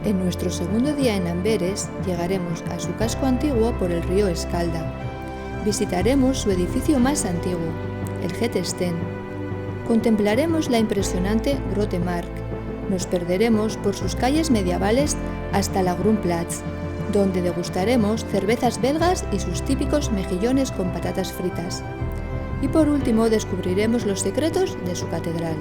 En nuestro segundo día en Amberes llegaremos a su casco antiguo por el río Escalda. Visitaremos su edificio más antiguo, el Het Estén. Contemplaremos la impresionante Grote Markt. Nos perderemos por sus calles medievales hasta la Grundplatz, donde degustaremos cervezas belgas y sus típicos mejillones con patatas fritas. Y por último descubriremos los secretos de su catedral.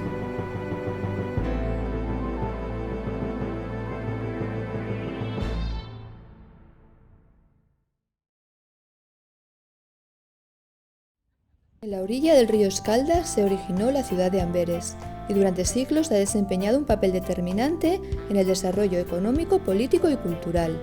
En la orilla del río Escalda se originó la ciudad de Amberes y durante siglos ha desempeñado un papel determinante en el desarrollo económico, político y cultural.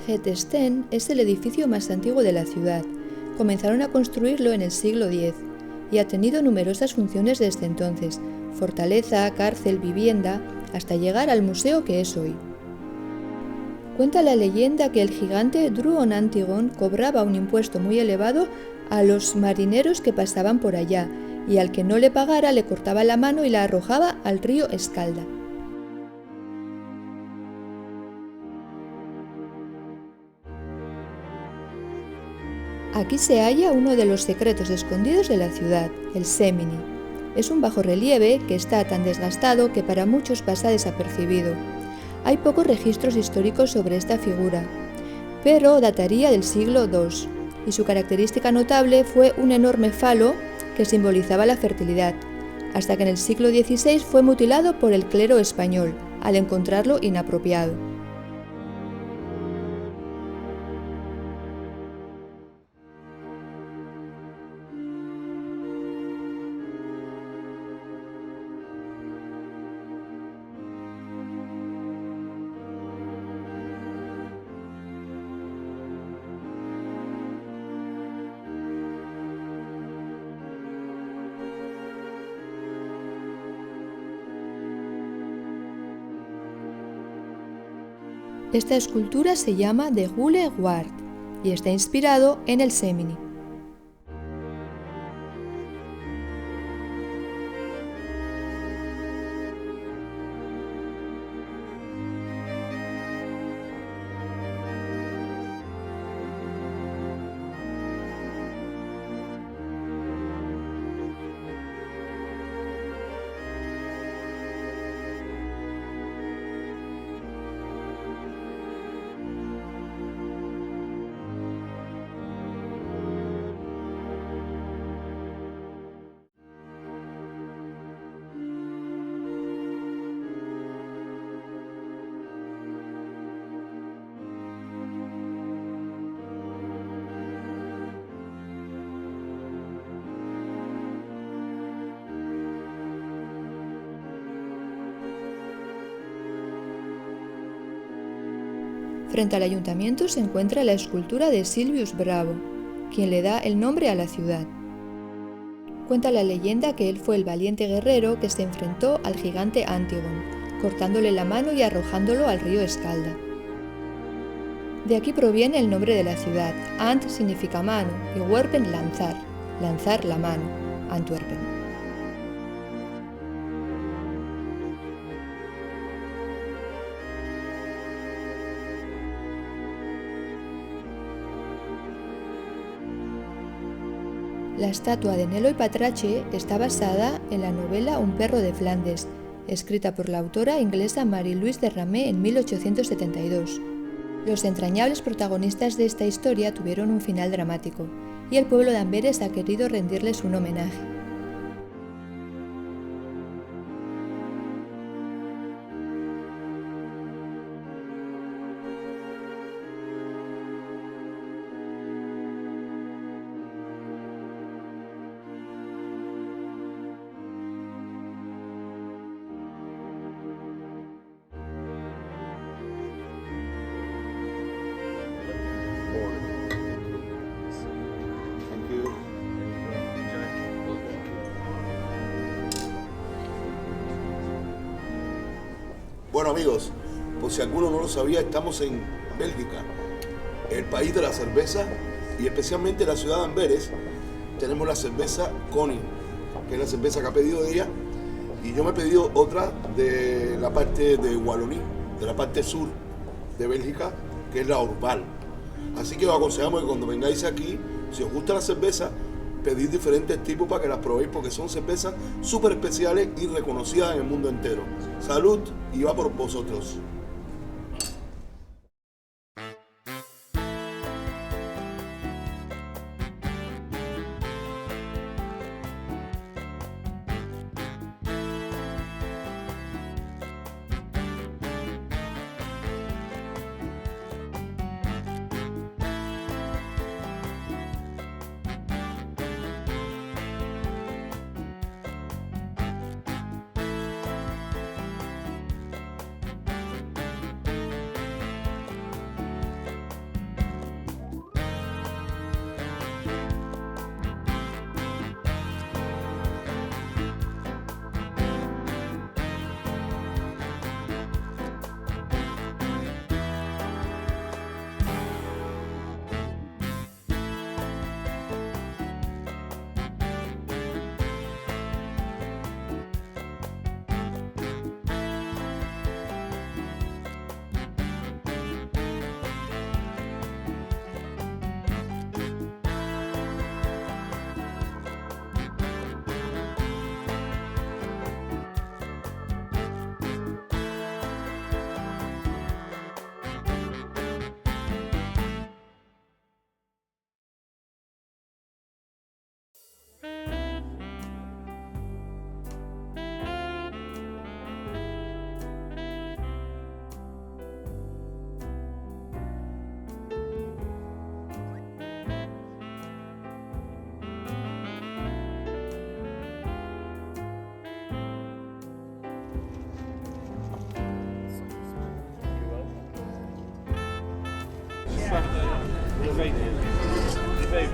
Het Estén es el edificio más antiguo de la ciudad. Comenzaron a construirlo en el siglo X y ha tenido numerosas funciones desde entonces: fortaleza, cárcel, vivienda, hasta llegar al museo que es hoy. Cuenta la leyenda que el gigante Druon Antígon cobraba un impuesto muy elevado a los marineros que pasaban por allá, y al que no le pagara le cortaba la mano y la arrojaba al río Escalda. Aquí se halla uno de los secretos escondidos de la ciudad, el Semini. Es un bajorrelieve que está tan desgastado que para muchos pasa desapercibido. Hay pocos registros históricos sobre esta figura, pero dataría del siglo II, y su característica notable fue un enorme falo que simbolizaba la fertilidad, hasta que en el siglo XVI fue mutilado por el clero español, al encontrarlo inapropiado. Esta escultura se llama de Gule Ward y está inspirado en el Semini. Frente al ayuntamiento se encuentra la escultura de Silvius Bravo, quien le da el nombre a la ciudad. Cuenta la leyenda que él fue el valiente guerrero que se enfrentó al gigante Antígon, cortándole la mano y arrojándolo al río Escalda. De aquí proviene el nombre de la ciudad. Ant significa mano y werpen lanzar, lanzar la mano, Antwerpen. La estatua de Nelo y Patrache está basada en la novela Un perro de Flandes, escrita por la autora inglesa Marie-Louise de Ramay en 1872. Los entrañables protagonistas de esta historia tuvieron un final dramático, y el pueblo de Amberes ha querido rendirles un homenaje. Bueno amigos, por si alguno no lo sabía, estamos en Bélgica, el país de la cerveza, y especialmente en la ciudad de Amberes tenemos la cerveza Koning, que es la cerveza que ha pedido ella, y yo me he pedido otra de la parte de Wallonie, de la parte sur de Bélgica, que es la Orval. Así que os aconsejamos que cuando vengáis aquí, si os gusta la cerveza, pedid diferentes tipos para que las probéis, porque son cervezas súper especiales y reconocidas en el mundo entero. Salud y va por vosotros.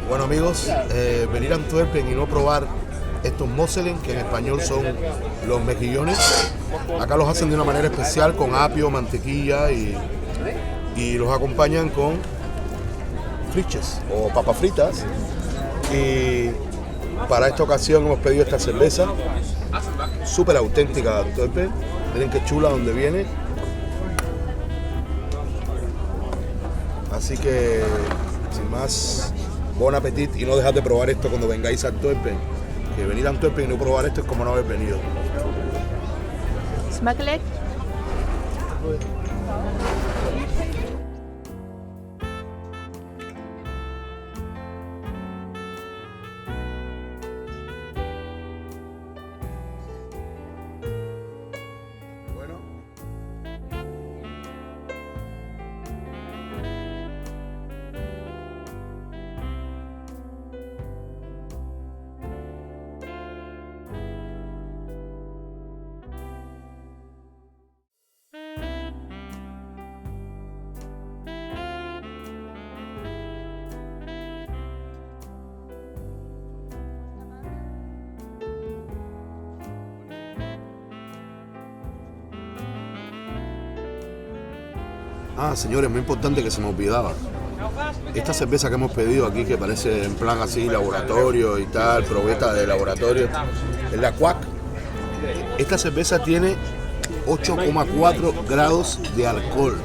Bueno amigos, venir a Antwerpen y no probar estos Moselen, que en español son los mejillones, acá los hacen de una manera especial con apio, mantequilla y los acompañan con friches o papas fritas. Y para esta ocasión hemos pedido esta cerveza súper auténtica de Antwerpen. Miren qué chula donde viene. Así que, sin más, bon appetit, y no dejad de probar esto cuando vengáis a Antwerpen. Que venir a Antwerpen y no probar esto es como no haber venido. Smakelijk. Ah, señores, muy importante que se me olvidaba. Esta cerveza que hemos pedido aquí, que parece en plan así laboratorio y tal, probeta de laboratorio, es la Quack. Esta cerveza tiene 8,4 grados de alcohol.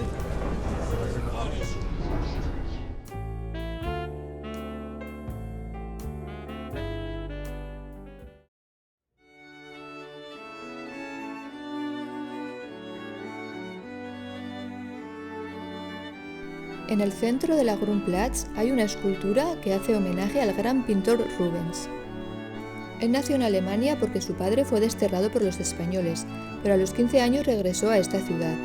En el centro de la Grundplatz hay una escultura que hace homenaje al gran pintor Rubens. Él nació en Alemania porque su padre fue desterrado por los españoles, pero a los 15 años regresó a esta ciudad.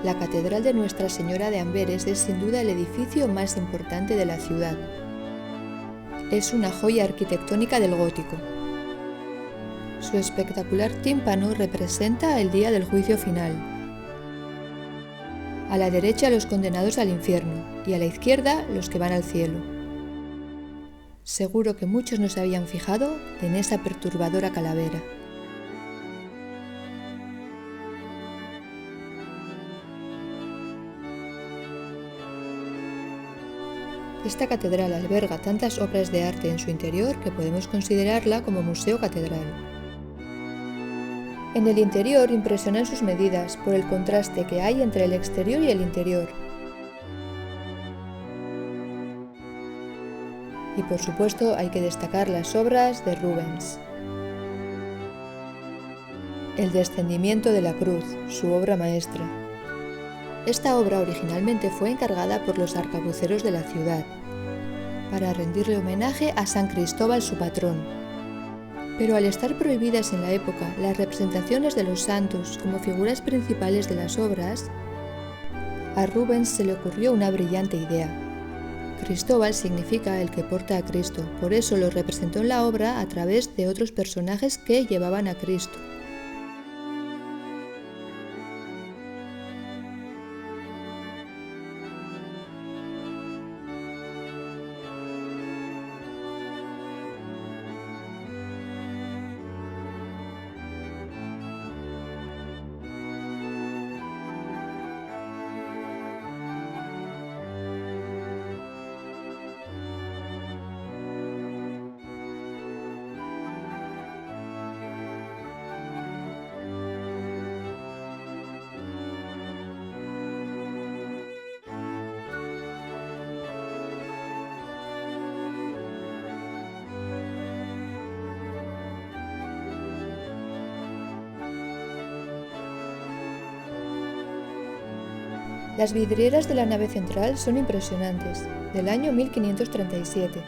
La Catedral de Nuestra Señora de Amberes es sin duda el edificio más importante de la ciudad. Es una joya arquitectónica del gótico. Su espectacular tímpano representa el día del juicio final. A la derecha los condenados al infierno y a la izquierda los que van al cielo. Seguro que muchos no se habían fijado en esa perturbadora calavera. Esta catedral alberga tantas obras de arte en su interior que podemos considerarla como museo catedral. En el interior impresionan sus medidas por el contraste que hay entre el exterior y el interior. Y por supuesto hay que destacar las obras de Rubens. El descendimiento de la cruz, su obra maestra. Esta obra originalmente fue encargada por los arcabuceros de la ciudad, para rendirle homenaje a San Cristóbal, su patrón. Pero al estar prohibidas en la época las representaciones de los santos como figuras principales de las obras, a Rubens se le ocurrió una brillante idea. Cristóbal significa el que porta a Cristo, por eso lo representó en la obra a través de otros personajes que llevaban a Cristo. Las vidrieras de la nave central son impresionantes, del año 1537.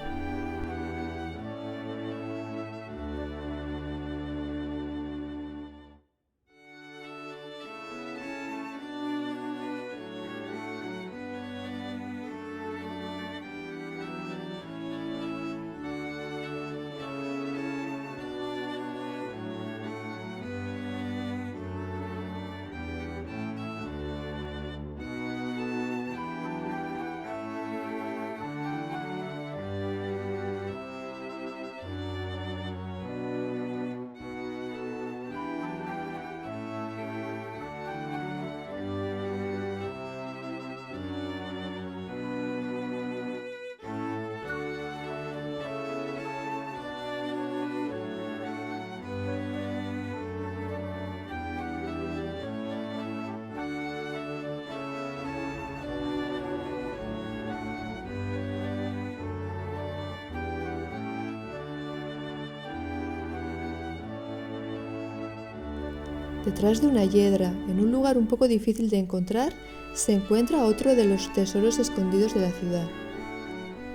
Detrás de una hiedra, en un lugar un poco difícil de encontrar, se encuentra otro de los tesoros escondidos de la ciudad,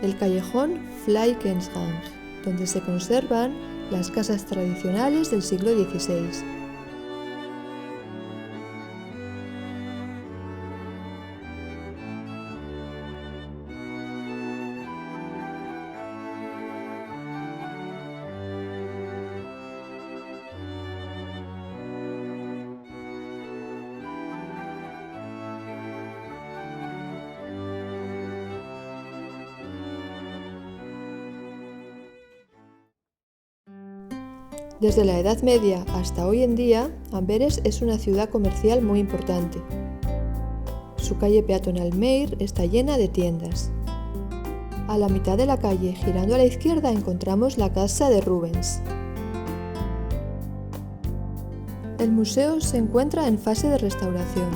el callejón Fleckensgang, donde se conservan las casas tradicionales del siglo XVI. Desde la Edad Media hasta hoy en día, Amberes es una ciudad comercial muy importante. Su calle peatonal Meir está llena de tiendas. A la mitad de la calle, girando a la izquierda, encontramos la casa de Rubens. El museo se encuentra en fase de restauración.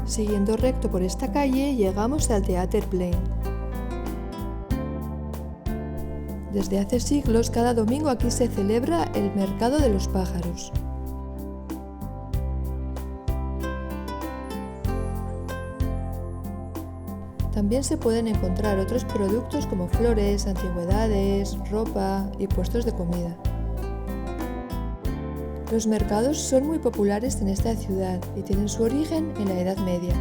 Siguiendo recto por esta calle llegamos al Theaterplein. Desde hace siglos, cada domingo aquí se celebra el Mercado de los Pájaros. También se pueden encontrar otros productos como flores, antigüedades, ropa y puestos de comida. Los mercados son muy populares en esta ciudad y tienen su origen en la Edad Media.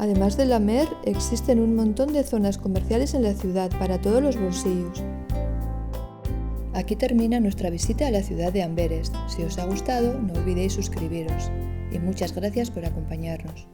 Además de la Mer, existen un montón de zonas comerciales en la ciudad para todos los bolsillos. Aquí termina nuestra visita a la ciudad de Amberes. Si os ha gustado, no olvidéis suscribiros. Y muchas gracias por acompañarnos.